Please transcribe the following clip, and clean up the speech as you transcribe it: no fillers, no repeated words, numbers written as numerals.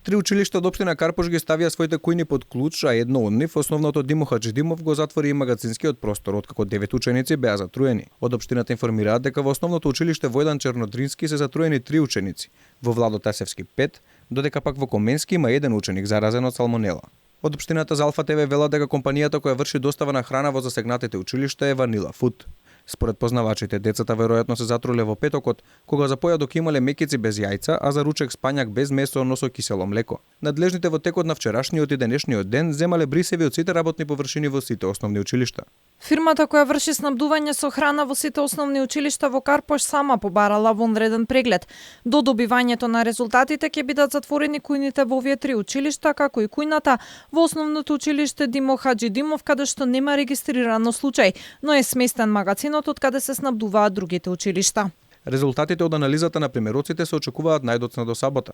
Три училишта од општина Карпош ги ставија своите кујни под клуч, а едно од нив, основното Димо Хаджидимов, го затвори и магацинскиот простор, откако 9 ученици беа затруени. Од општината информираат дека во основното училиште Војдан Чернодрински се затруени 3 ученици, во Владо Тасевски 5, додека пак во Коменски има 1 ученик заразен од салмонела. Од општината за Алфа ТВ велат дека компанијата која врши достава на храна во засегнатите училишта е Ванила Фуд. Според познавачите, децата веројатно се затруле во петокот, кога за појадок имале мекици без јајца, а за ручек спањак без месо, но со кисело млеко. Надлежните во текот на вчерашниот и денешниот ден земале брисеви од сите работни површини во сите основни училишта. Фирмата која врши снабдување со храна во сите основни училишта во Карпош сама побарала вонреден преглед. До добивањето на резултатите ќе бидат затворени кујните во овие 3 училишта, како и кујната во основното училиште Димо Хаджидимов, каде што нема регистрирано случај, но е сместен магацинот од каде се снабдуваат другите училишта. Резултатите од анализата на примероците се очекуваат најдоцна до сабота.